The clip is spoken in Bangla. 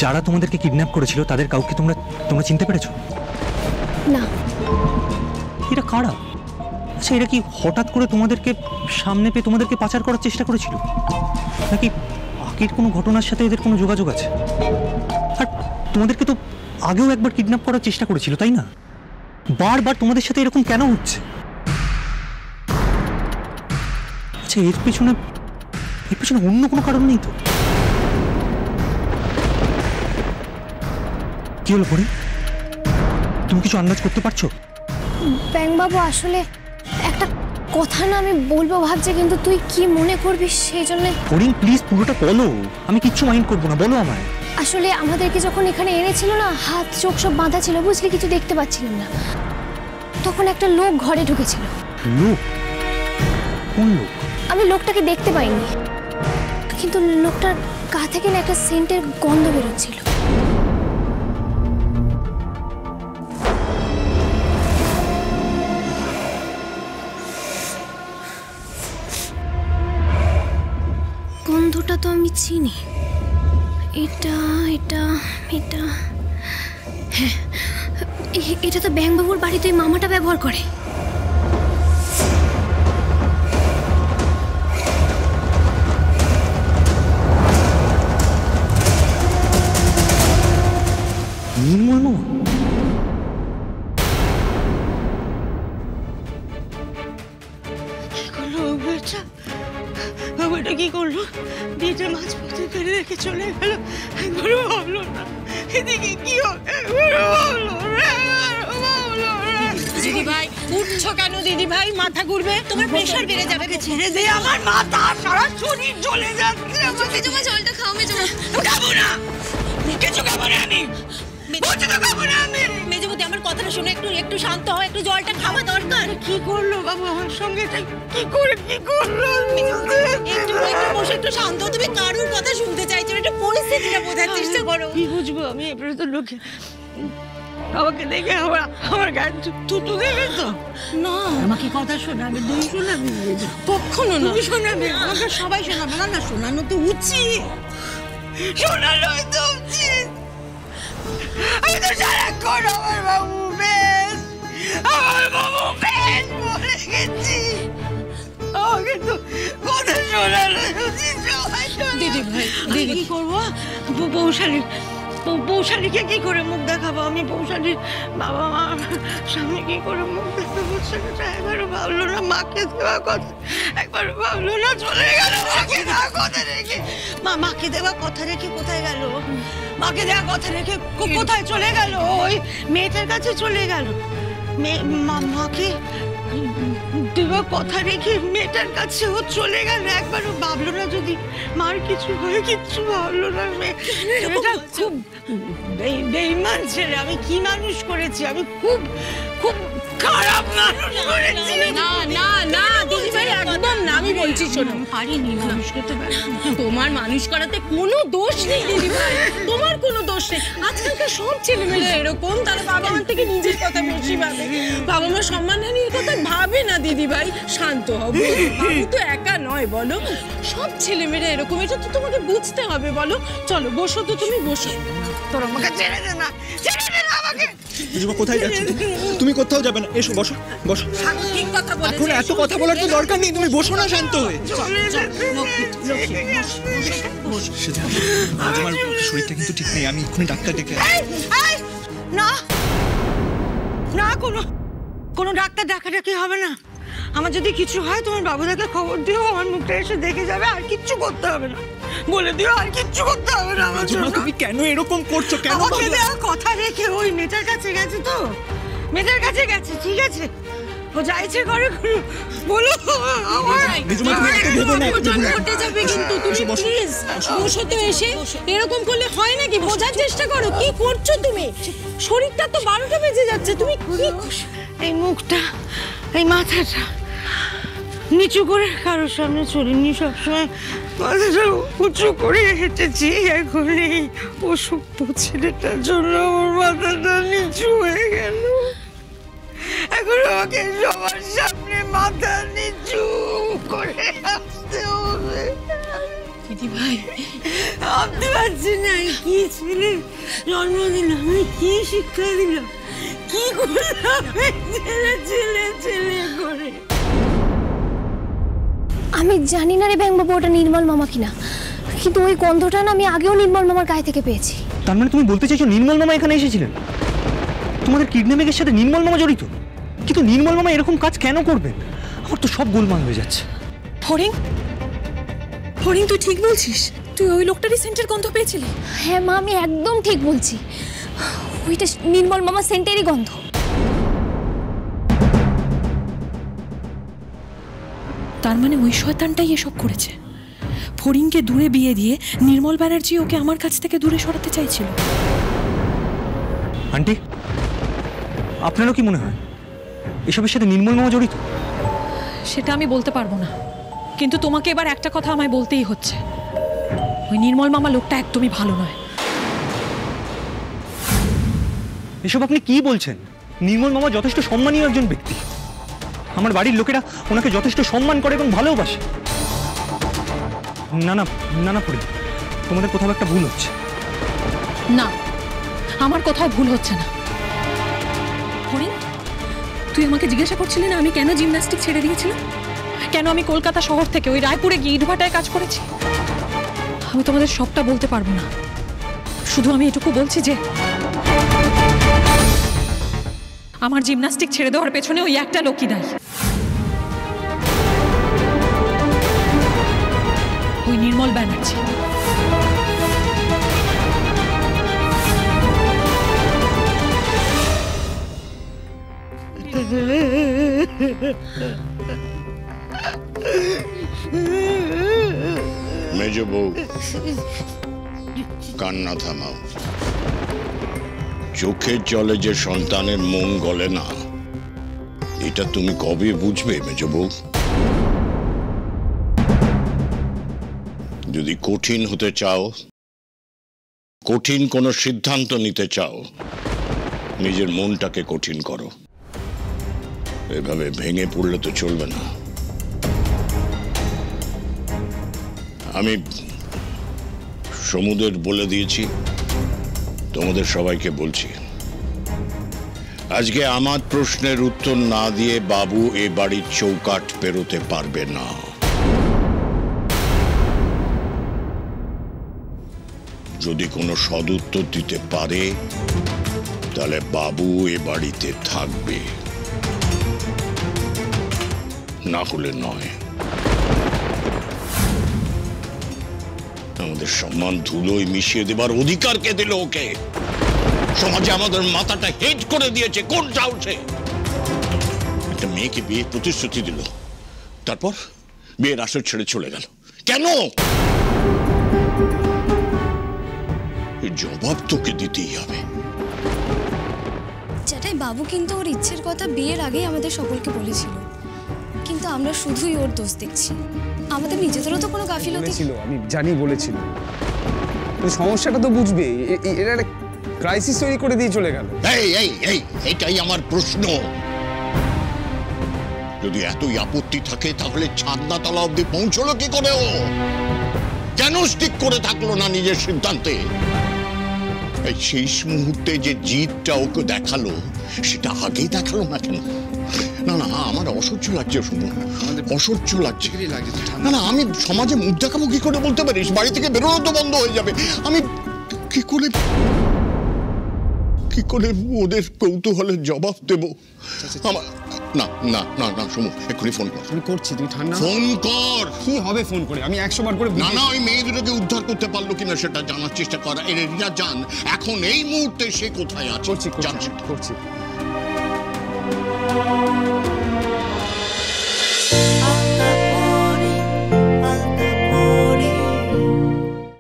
যারা তোমাদেরকে কিডন্যাপ করেছিল তাদের কাউকে তোমরা চিনতে পেরেছো? না। এরা কারা? আচ্ছা, এরা কি হঠাৎ করে তোমাদেরকে সামনে পেয়ে তোমাদেরকে পাচার করার চেষ্টা করেছিল, নাকি আগের কোনো ঘটনার সাথে এদের কোনো যোগাযোগ আছে? আর তোমাদেরকে তো আগেও একবার কিডন্যাপ করার চেষ্টা করেছিল, তাই না? বারবার তোমাদের সাথে এরকম কেন হচ্ছে? আচ্ছা, এর পিছনে অন্য কোনো কারণ নেই তো? কি হলো পরি, তুমি কিছু আন্দাজ করতে পারছো? ব্যাংকবাবু, আসলে একটা কথা না আমি বলবো ভাবছি, কিন্তু তুই কি মনে করবি সেই জন্য। পরিন, প্লিজ পুরোটা বলো, আমি কিচ্ছু মাইন্ড করবো না, বলো আমায়। আসলে আমাদেরকে যখন এখানে এনেছিল না, হাত চোখ সব বাঁধা ছিল, বুঝলি, কিছু দেখতে পাচ্ছিলাম না। তখন একটা লোক ঘরে ঢুকেছিল। লোক? কোন লোক? আমি লোকটাকে দেখতে পাইনি, কিন্তু লোকটার গা থেকে না একটা সেন্টের গন্ধ বেরোচ্ছিল। গন্ধটা তো আমি চিনি। এটা এটা এটা হ্যাঁ, এটা তো ব্যাংকবাবুর বাড়িতে মামাটা ব্যবহার করে। নির্মল মামা? কি করলো বেটা? বাবাটা কি করলো? বিয়েটা মাঝপথে ফেলে রেখে চলে গেল, একবারও ভাবলো না এদিকে কি হবে, একবারও ভাবলো না। দিদি ভাই, উঠছো কেন দিদি ভাই? মাথা ঘুরবে, তোমার প্রেশার বেড়ে যাবে। ছেড়ে দে, আমার মাথা সারা শরীর জ্বলে যাচ্ছে। মেজমা জলটা খাও। মেজমা খাবো না, কিছু খাবো না আমি, খাবো না আমি। মেজমতি, আমার কথাটা শুনে একটু শান্ত হও, একটু জলটা খাওয়া দরকার। কি করলো বাবা আমার সঙ্গে? কি করলো? একটু বসে একটু শান্ত হও। তুমি কারোর কথা শুনতে চাইছো না, একটু পরিস্থিতিটা বোঝার চেষ্টা করো। কি বুঝবো আমি? এবারে তো লোকে আমাকে দেখে আমার গায়ে থুতু দেবে তো। না, আমাকে কথা শোনাবে, তুই শোনাবি? কখনো না। তুমি শোনাবে, আমাকে সবাই শোনাবে না? না, শোনানো তো উচিত, শোনানোই তো উচিত। আমি তো সারাক্ষণ আমার বাবু বেশ বলে গেছি, আমাকে তো কথা শোনানো উচিত। দিদি ভাই, দিদি কি করবো? বৌশালীকে কি করে মুখ দেখাবো আমি? বৌশালীর বাবা মা সামনে কি করে মুখ দেখাবো? সেটা একবারও ভাবলো না। মাকে দেওয়া কথা একবারও ভাবলো না, চলে গেল। মাকে দেওয়া কথা রেখে মাকে দেওয়া কথা রেখে কোথায় গেল? মাকে দেওয়া কথা রেখে কোথায় চলে গেল? ওই মেয়েটার কাছে চলে গেল। মাকে দেওয়া কথা রেখে মেয়েটার কাছে ও চলে গেল। একবারও ভাবলো না যদি মার কিছু হয়? কিচ্ছু ভাবলো না। মেয়েটা খুব বেঈমান ছেলে। আমি কি মানুষ করেছি? আমি খুব খুব খারাপ মানুষ করেছি। না না না দিদি ভাই, একদম না। আমি বলছি শোনো, পারিনি মানুষ করতে পারি। তোমার মানুষ করাতে কোনো দোষ নেই দিদি ভাই, তোমার কোনো দোষ নেই। আজকালকার সব ছেলেমেয়েরা এরকম, তারা বাবা মার থেকে নিজের কথা বেশি ভাবে, বাবা মার সম্মানহানির কথা ভাবে না। দিদি ভাই শান্ত হও, বাবু তো একা নয় বলো, সব ছেলেমেয়েরা এরকম, এটা তো তোমাকে বুঝতে হবে। বলো, চলো বসো তো, তুমি বসো। তোর আমাকে ছেড়ে দে না, ছেড়ে দে না আমাকে। কোথায় যাচ্ছ? তুমি কোথাও যাবে না, এসো বসো বসো। ঠিক কথা বলেছো। এখন এত কথা বলার তো দরকার নেই, তুমি বসো না শান্ত হয়ে। আমার শরীরটা কিন্তু ঠিক নেই, আমি এক্ষুনি ডাক্তার ডেকে। না না, কোনো ডাক্তার ডাকাডাকি হবে না। আমার যদি কিছু হয় তোমার বাবুদাকে খবর দিও, আমার মুখটা এসে দেখে যাবে। আর কিচ্ছু করতে হবে না, বলে দিও, আর কিচ্ছু করতে হবে না আমার জন্য। তুমি কেন এরকম করছো? কেন? আমাকে দেওয়া কথা রেখে ওই মেয়েটার কাছে গেছে, তো মেয়েটার কাছে গেছে, ঠিক আছে, ও যাইছে করে বলো। ঘটে যাবে কিন্তু, তুমি প্লিজ বসো তো। এসে এরকম করলে হয় নাকি? বোঝার চেষ্টা করো, কি করছো তুমি? শরীরটা তো 12টা বেজে যাচ্ছে, তুমি কি? এই মুখটা, এই মাথাটা নিচু করে কারোর সামনে চলিনি, সবসময় মাথাটা উঁচু করে হেঁটেছি। এখন এই অসুস্থ ছেলেটার জন্য আমার মাথাটা নিচু হয়ে গেল। এখন আমাকে সবার সামনে মাথা নিচু করে আসতে হবে। দিদি ভাই, ভাবতে পারছি না কি ছেলে জন্মদিন আমি কি শিক্ষা দিলাম, কি করলাম ছেলে ছেলে ছেলে করে? আমি জানি না রে ব্যাংবাবু ওটা নির্মল মামা কিনা, কিন্তু ওই গন্ধটা না আমি আগেও নির্মল মামার গায়ে থেকে পেয়েছি। তার মানে তুমি বলতে চাইছো নির্মল মামা এখানে এসেছিলেন? তোমাদের কিডন্যাপিংয়ের সাথে নির্মল মামা জড়িত? কিন্তু নির্মল মামা এরকম কাজ কেন করবেন? আমার তো সব গোলমাল হয়ে যাচ্ছে। ফড়িং, ফড়িং তুই ঠিক বলছিস? তুই ওই লোকটারই সেন্টের গন্ধ পেয়েছিলি? হ্যাঁ মা, আমি একদম ঠিক বলছি, ওইটা নির্মল মামা সেন্টেরই গন্ধ। তার মানে ওই শয়তানটাই এসব করেছে। ফড়িংকে দূরে বিয়ে দিয়ে নির্মল ব্যানার্জি ওকে আমার কাছ থেকে দূরে সরাতে চাইছিল। আন্টি, আপনারও কি মনে হয় এসবের সাথে নির্মল মামা জড়িত? সেটা আমি বলতে পারবো না, কিন্তু তোমাকে এবার একটা কথা আমায় বলতেই হচ্ছে, ওই নির্মল মামা লোকটা একদমই ভালো নয়। এসব আপনি কি বলছেন? নির্মল মামা যথেষ্ট সম্মানীয় একজন ব্যক্তি। আমার বাড়ির লোকেরা ওনাকে যথেষ্ট সম্মান করে এবং ভালোবাসে। না না না না পড়ি, তোমাদের কোথাও একটা ভুল হচ্ছে। না, আমার কোথাও ভুল হচ্ছে না। ফড়িং, তুই আমাকে জিজ্ঞাসা করছিলি না আমি কেন জিমন্যাস্টিক ছেড়ে দিয়েছিলাম, কেন আমি কলকাতা শহর থেকে ওই রায়পুরে গিয়ে ইটভাটায় কাজ করেছি? আমি তোমাদের সবটা বলতে পারবো না, শুধু আমি এটুকু বলছি যে আমার জিমন্যাস্টিক ছেড়ে দেওয়ার পেছনে ওই একটা লোকই দায়ী, ওই নির্মল ব্যানার্জি। মেজ বউ, কান্না থামাও। চোখের জলে যে সন্তানের মন গলে না, এটা তুমি কবে বুঝবে মেজ বউ? যদি কঠিন হতে চাও, কঠিন কোনো সিদ্ধান্ত নিতে চাও, নিজের মনটাকে কঠিন করো। এভাবে ভেঙে পড়লে তো চলবে না। আমি সমুদ্রের বলে দিয়েছি, তোমাদের সবাইকে বলছি, আজকে আমার প্রশ্নের উত্তর না দিয়ে বাবু এ বাড়ির চৌকাঠ পেরোতে পারবে না। যদি কোনো সদুত্তর দিতে পারে তাহলে বাবু এ বাড়িতে থাকবে, না হলে নয়। আমাদের সম্মান ধুলোয় মিশিয়ে দেবার অধিকার কে দিল ওকে? সমাজে আমাদের মাথাটা হেড করে দিয়েছে কোন সাহসে? একটা মেয়েকে বিয়ে প্রতিশ্রুতি দিল, তারপর বিয়ের আসর ছেড়ে চলে গেল কেন? এই জবাব তোকে দিতেই হবে। জ্যাঠাই বাবু কিন্তু ওর ইচ্ছের কথা বিয়ের আগেই আমাদের সকলকে বলেছিল, কিন্তু আমরা শুধুই ওর দোষ দেখছি, আমাদের নিজেদেরও তো কোনো গাফিলতি ছিল। আমি জানি বলেছিল, সমস্যাটা তো বুঝবে। এটা একটা ক্রাইসিস তৈরি করে দিয়ে চলে গেল। এটাই আমার প্রশ্ন। যদি এতই আপত্তি থাকে তাহলে ছাদনাতলা অব্দি পৌঁছলো কি করে? ও কেন স্টিক করে থাকলো না নিজের সিদ্ধান্তে? এই শেষ মুহূর্তে যে জিতটা ওকে দেখালো, সেটা আগেই দেখালো না কেন? না না, আমার অসহ্য লাগছে, শুনো, অসহ্য লাগছে। না না, আমি সমাজে মুখ দেখাবো কি করে বলতে পারিস? বাড়ি থেকে বেরোনো তো বন্ধ হয়ে যাবে। আমি কি করে ওদের কৌতূহলের জবাব দেব? আমার না না না না, শুনো, এক্ষুনি ফোন কর। আমি করছি, তুই ঠান্ডা। ফোন কর। কি হবে ফোন করে? আমি 100 বার করে। না না, ওই মেয়ে দুটোকে উদ্ধার করতে পারলো কিনা সেটা জানার চেষ্টা করা। এরা জান এখন এই মুহূর্তে সে কোথায় আছে। করছি।